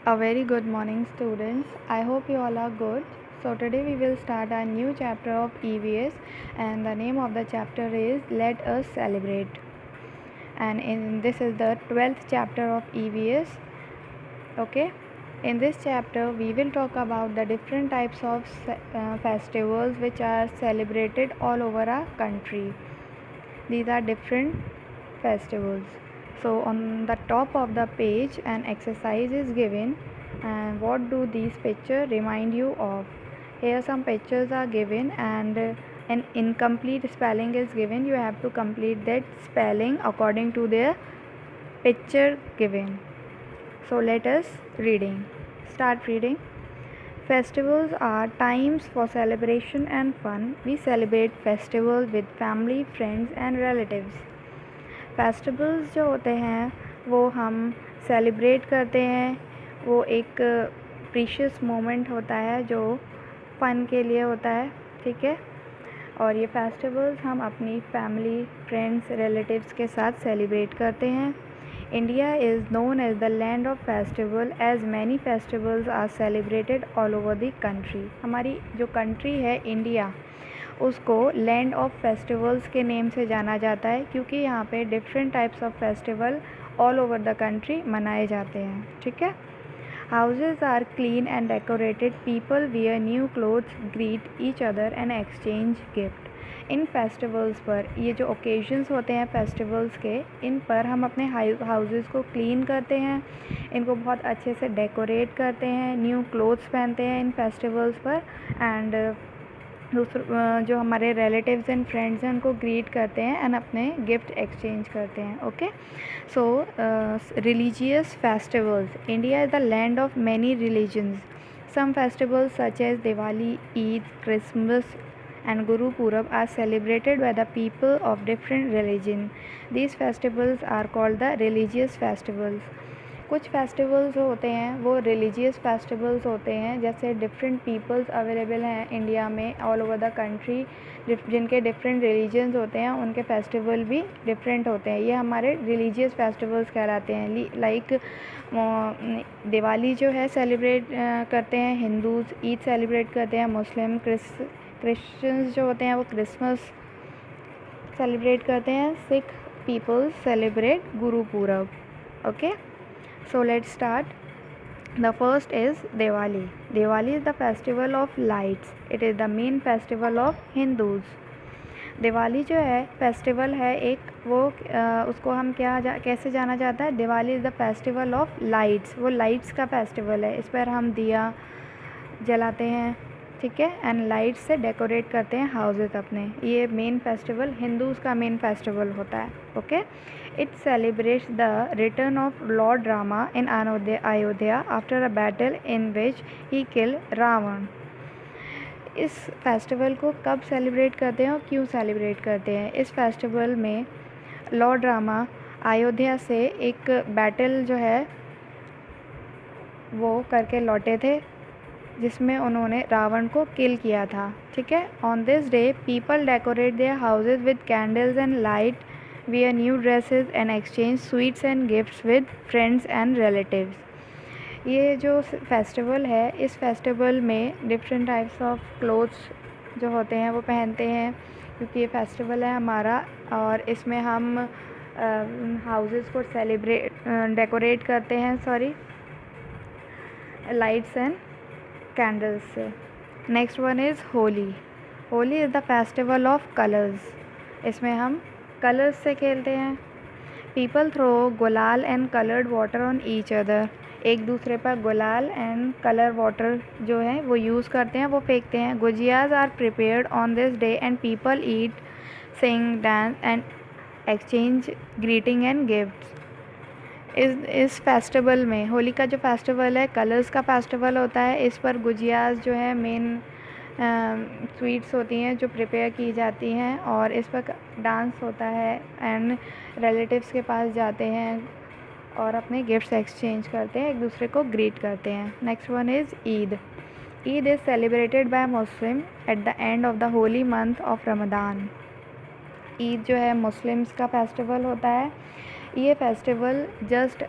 A very good morning, students. I hope you all are good. So today we will start a new chapter of EVS, and the name of the chapter is Let Us Celebrate. And this is the 12th chapter of EVS. Okay. In this chapter we will talk about the different types of festivals which are celebrated all over our country. These are different festivals. So on the top of the page an exercise is given, and what do these pictures remind you of? Here some pictures are given and an incomplete spelling is given. You have to complete that spelling according to their picture given. So let us start reading. Festivals are times for celebration and fun. We celebrate festivals with family, friends and relatives. Festivals जो होते हैं वो हम celebrate करते हैं. वो एक precious moment होता है जो फ़न के लिए होता है, ठीक है. और ये फेस्टिवल्स हम अपनी फैमिली, फ्रेंड्स, रिलेटिव्स के साथ सेलिब्रेट करते हैं. India is known as the land of festival as many festivals are celebrated all over the country. हमारी जो कंट्री है इंडिया, उसको लैंड ऑफ फेस्टिवल्स के नेम से जाना जाता है क्योंकि यहाँ पे different types of festival all over the country मनाए जाते हैं, ठीक है. Houses are clean and decorated. People wear new clothes, greet each other and exchange gift. इन फेस्टिवल्स पर, ये जो ओकेजन्स होते हैं फेस्टिवल्स के, इन पर हम अपने हाउसेस को क्लीन करते हैं, इनको बहुत अच्छे से डेकोरेट करते हैं, न्यू क्लोथ्स पहनते हैं इन फेस्टिवल्स पर, एंड जो हमारे रिलेटिव्स एंड फ्रेंड्स हैं उनको ग्रीट करते हैं एंड अपने गिफ्ट एक्सचेंज करते हैं. Okay. So religious festivals. India is the land of many religions. Some festivals such as Diwali, Eid, Christmas and Guru Purab are celebrated by the people of different religion. These festivals are called the religious festivals. कुछ festivals होते हैं वो religious festivals होते हैं, जैसे different peoples available हैं India में all over the country, जिनके डिफरेंट रिलीजन्स होते हैं, उनके फेस्टिवल भी डिफरेंट होते हैं. ये हमारे रिलीजियस फेस्टिवल्स कहलाते हैं. लाइक दिवाली जो है सेलिब्रेट करते हैं हिंदूज़, ईद सेलिब्रेट करते हैं मुस्लिम, क्रिश्चियंस जो होते हैं वो क्रिसमस सेलिब्रेट करते हैं, सिख पीपल्स सेलिब्रेट गुरु पूरब. Okay. So let's start. The first is Diwali. Diwali is the festival of lights. It is the main festival of Hindus. Diwali जो है फेस्टिवल है एक, वो उसको हम कैसे जाना जाता है? Diwali is the festival of lights. वो लाइट्स का फेस्टिवल है. इस पर हम दिया जलाते हैं, ठीक है, एंड लाइट्स से डेकोरेट करते हैं हाउसेस अपने. ये मेन फेस्टिवल हिंदूज़ का मेन फेस्टिवल होता है. Okay. It celebrates the return of lord Rama in Ayodhya after a battle in which he kill Ravan. इस फेस्टिवल को कब सेलिब्रेट करते हैं और क्यों सेलिब्रेट करते हैं? इस फेस्टिवल में लॉर्ड रामा अयोध्या से एक बैटल जो है वो करके लौटे थे जिसमें उन्होंने रावण को किल किया था, ठीक है. On this day people decorate their houses with candles and light, wear new dresses and exchange sweets and gifts with friends and relatives. ये जो फेस्टिवल है, इस फेस्टिवल में डिफरेंट टाइप्स ऑफ क्लोथ्स जो होते हैं वो पहनते हैं क्योंकि ये फेस्टिवल है हमारा, और इसमें हम हाउसेस को डेकोरेट करते हैं लाइट्स एंड कैंडल्स से. Next one is Holi. Holi is the festival of colours. इसमें हम कलर्स से खेलते हैं. पीपल थ्रो गुलाल and coloured water on each other. एक दूसरे पर गुलाल एंड कलर वाटर जो है वो यूज़ करते हैं, वो फेंकते हैं. Gujiyas are prepared on this day and people eat, sing, dance and exchange greeting and gifts. इस फेस्टिवल में, होली का जो फेस्टिवल है कलर्स का फेस्टिवल होता है. इस पर गुजियाज जो है मेन स्वीट्स होती हैं जो प्रिपेयर की जाती हैं, और इस पर डांस होता है एंड रिलेटिव्स के पास जाते हैं और अपने गिफ्ट्स एक्सचेंज करते हैं, एक दूसरे को ग्रीट करते हैं. Next one is Eid. Eid is celebrated by Muslim at the end of the Holi month of Ramadan. Eid जो है मुस्लिम्स का फेस्टिवल होता है. ये फेस्टिवल जस्ट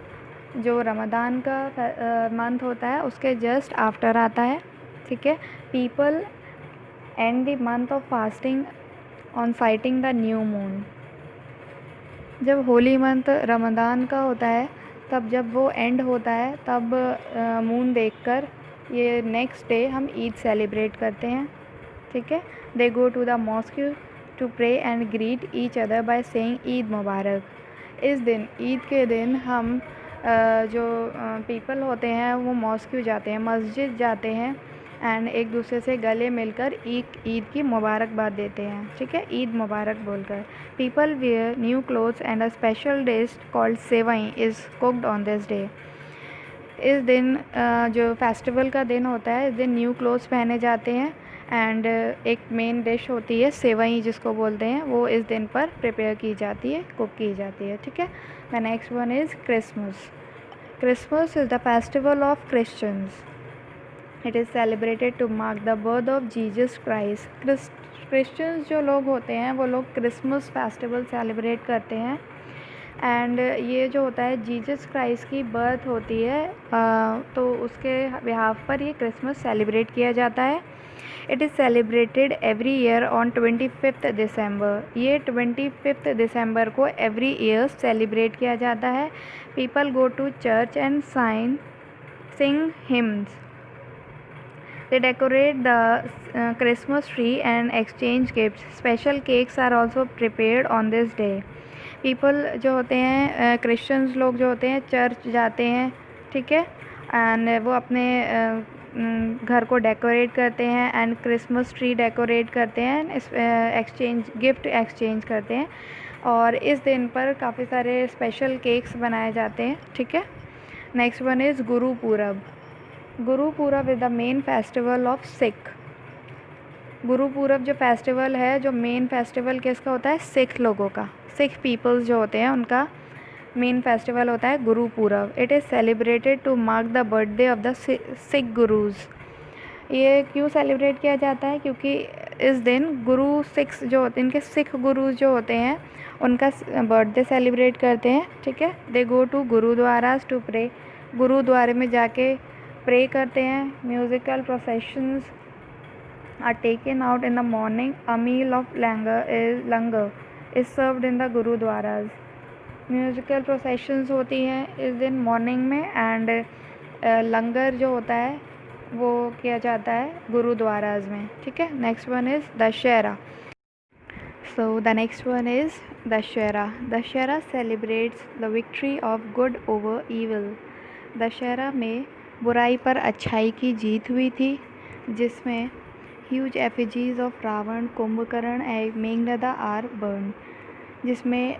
जो रमदान का मंथ होता है उसके जस्ट आफ्टर आता है, ठीक है। People and the month of fasting on sighting the new moon. जब होली मंथ रमदान का होता है तब जब वो एंड होता है तब मून देखकर ये नेक्स्ट डे हम ईद सेलिब्रेट करते हैं, ठीक है। They go to the mosque to pray and greet each other by saying Eid Mubarak. इस दिन ईद के दिन हम जो पीपल होते हैं वो मॉस्क जाते हैं, मस्जिद जाते हैं एंड एक दूसरे से गले मिलकर ईद की मुबारकबाद देते हैं, ठीक है, ईद मुबारक बोलकर। People wear new clothes and a special dish called sevai is cooked on this day. इस दिन जो फेस्टिवल का दिन होता है इस दिन न्यू क्लोथ्स पहने जाते हैं एंड एक मेन डिश होती है सेवई जिसको बोलते हैं, वो इस दिन पर प्रिपेयर की जाती है, कुक की जाती है, ठीक है। The next one is Christmas. Christmas is the festival of Christians. It is celebrated to mark the birth of Jesus Christ. Christians जो लोग होते हैं वो लोग क्रिसमस फेस्टिवल सेलिब्रेट करते हैं एंड ये जो होता है जीसस क्राइस्ट की बर्थ होती है तो उसके बिहाफ पर ये क्रिसमस सेलिब्रेट किया जाता है। It is celebrated every year on 25 दिसंबर। ये 25 दिसंबर को एवरी ईयर सेलिब्रेट किया जाता है। People go to church and sing hymns. They decorate the Christmas tree and exchange gifts. Special cakes are also prepared on this day. People जो होते हैं Christians लोग जो होते हैं चर्च जाते हैं, ठीक है, एंड वो अपने घर को डेकोरेट करते हैं एंड क्रिसमस ट्री डेकोरेट करते हैं, गिफ्ट एक्सचेंज करते हैं और इस दिन पर काफ़ी सारे स्पेशल केक्स बनाए जाते हैं, ठीक है। Next one is Gurpurab. Gurpurab is the main festival of Sikh. Gurpurab जो फेस्टिवल है, जो मेन फेस्टिवल किसका होता है, सिख लोगों का, सिख पीपल्स जो होते हैं उनका मेन फेस्टिवल होता है Gurpurab. It is celebrated to mark the birthday of the Sikh gurus. ये क्यों सेलिब्रेट किया जाता है, क्योंकि इस दिन गुरु सिक्स जो होते हैं, इनके सिख गुरुज जो होते हैं उनका बर्थडे सेलिब्रेट करते हैं, ठीक है। They go to gurdwaras to pray. गुरुद्वारे में जाके प्रे करते हैं। Musical processions are taken out in the morning. A meal of langar is served in the gurdwaras. Musical processions होती हैं इस दिन मॉर्निंग में एंड लंगर जो होता है वो किया जाता है गुरुद्वाराज में, ठीक है। Next one is Dussehra. So the next one is Dussehra. Dussehra celebrates the victory of good over evil. Dussehra में बुराई पर अच्छाई की जीत हुई थी, जिसमें huge effigies of Ravan, Kumbhkaran and Meghnada are burn. जिसमें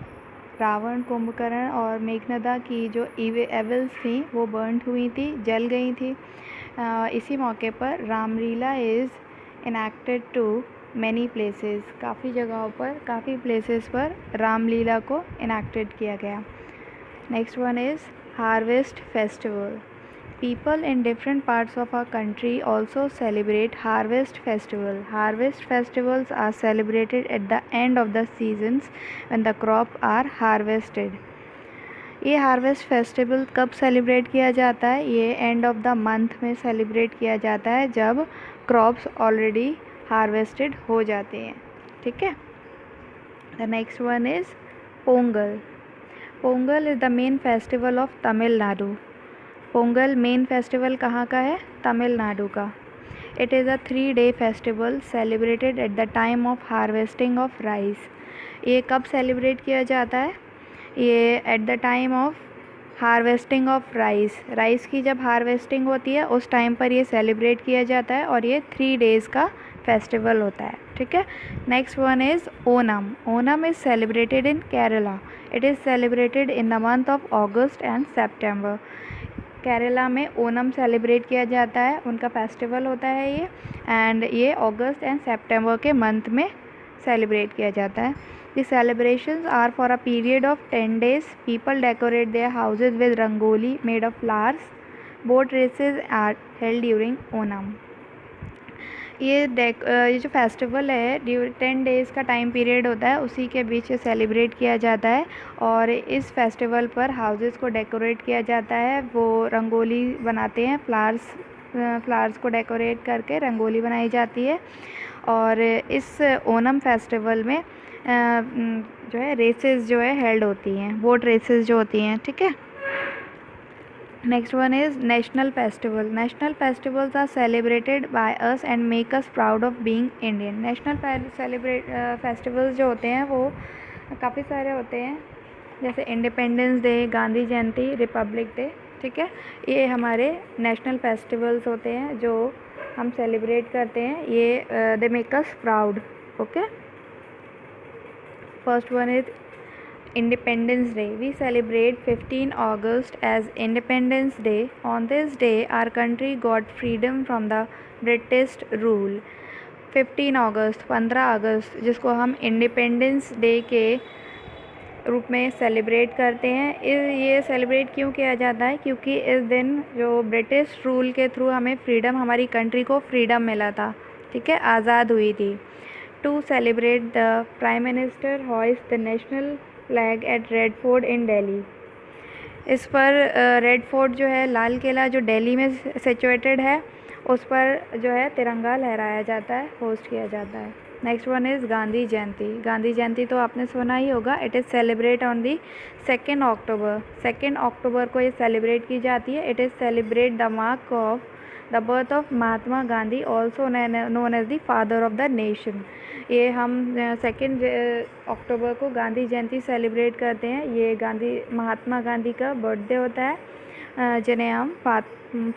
रावण, कुंभकर्ण और मेघनादा की जो एविल्स थी वो बर्न हुई थी, जल गई थी। इसी मौके पर Ramlila is enacted to many places. काफ़ी जगहों पर, काफ़ी प्लेसेस पर रामलीला को इनैक्टेड किया गया। Next one is harvest festival. People in different parts of our country also celebrate harvest festival. Harvest festivals are celebrated at the end of the seasons when the crop are harvested. ये harvest festival कब celebrate किया जाता है, ये end of the month में celebrate किया जाता है जब क्रॉप्स ऑलरेडी हार्वेस्टेड हो जाते हैं, ठीक है। The next one is Pongal. Pongal is the main festival of Tamil Nadu. Pongal main festival कहाँ का है, तमिलनाडु का। It is a 3-day festival celebrated at the time of harvesting of rice. ये कब सेलिब्रेट किया जाता है, ये at the time of harvesting of rice. Rice की जब हार्वेस्टिंग होती है उस टाइम पर ये सेलिब्रेट किया जाता है और ये 3 days का फेस्टिवल होता है, ठीक है। Next one is Onam. Onam is celebrated in Kerala. It is celebrated in the month of August and September. Kerala में ओनम सेलिब्रेट किया जाता है, उनका फेस्टिवल होता है ये, एंड ये अगस्त एंड सितंबर के मंथ में सेलिब्रेट किया जाता है। The celebrations are for a period of 10 days. People decorate their houses with rangoli made of flowers. Boat races are held during Onam. ये जो फेस्टिवल है 10 डेज़ का टाइम पीरियड होता है, उसी के बीच सेलिब्रेट किया जाता है। और इस फेस्टिवल पर हाउसेस को डेकोरेट किया जाता है, वो रंगोली बनाते हैं, फ्लावर्स को डेकोरेट करके रंगोली बनाई जाती है। और इस ओनम फेस्टिवल में जो है रेसेस जो है हेल्ड होती हैं, बोट रेसेस जो होती हैं, ठीक है। Next one is national festival. National festivals are celebrated by us and make us proud of being Indian. National festivals जो होते हैं वो काफ़ी सारे होते हैं, जैसे इंडिपेंडेंस डे, गांधी जयंती, रिपब्लिक डे, ठीक है। ये हमारे नेशनल फेस्टिवल्स होते हैं जो हम सेलिब्रेट करते हैं, ये they make us proud, okay. First one is Independence Day. We celebrate 15 August as Independence Day. On this day, our country got freedom from the British rule. 15 अगस्त 15 अगस्त जिसको हम इंडिपेंडेंस डे के रूप में सेलिब्रेट करते हैं। ये सेलिब्रेट क्यों किया जाता है? क्योंकि इस दिन जो ब्रिटिश रूल के थ्रू हमें फ्रीडम, हमारी कंट्री को फ्रीडम मिला था, ठीक है, आज़ाद हुई थी। To celebrate the prime minister hoist the national flag at red fort in Delhi. इस पर रेड फोर्ट जो है, लाल किला जो दिल्ली में सिचुएटेड है, उस पर जो है तिरंगा लहराया जाता है, होस्ट किया जाता है। Next one is Gandhi Jayanti. Gandhi Jayanti तो आपने सुना ही होगा। It is celebrate on the 2 October. 2 अक्टूबर को ये सेलिब्रेट की जाती है। It is celebrate the mark of the birth of Mahatma Gandhi, also known as the father of the nation. ये हम 2 अक्टूबर को गांधी जयंती सेलिब्रेट करते हैं। ये महात्मा गांधी का बर्थडे होता है, जिन्हें हम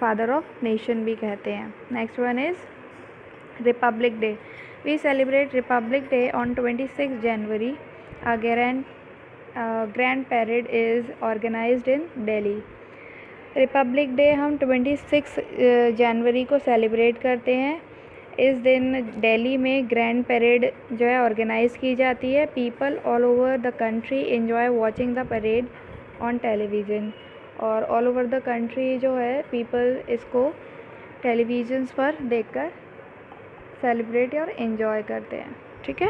फादर ऑफ नेशन भी कहते हैं। Next one is republic day. We celebrate republic day on 26 January. A grand parade is organized in Delhi. Republic day हम 26 जनवरी को सेलिब्रेट करते हैं। इस दिन दिल्ली में ग्रैंड परेड जो है ऑर्गेनाइज़ की जाती है। People all over the country enjoy watching the parade on television. और ऑल ओवर द कंट्री जो है पीपल इसको टेलीविज़न्स पर देखकर सेलिब्रेट और एंजॉय करते हैं, ठीक है।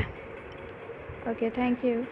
Okay, thank you.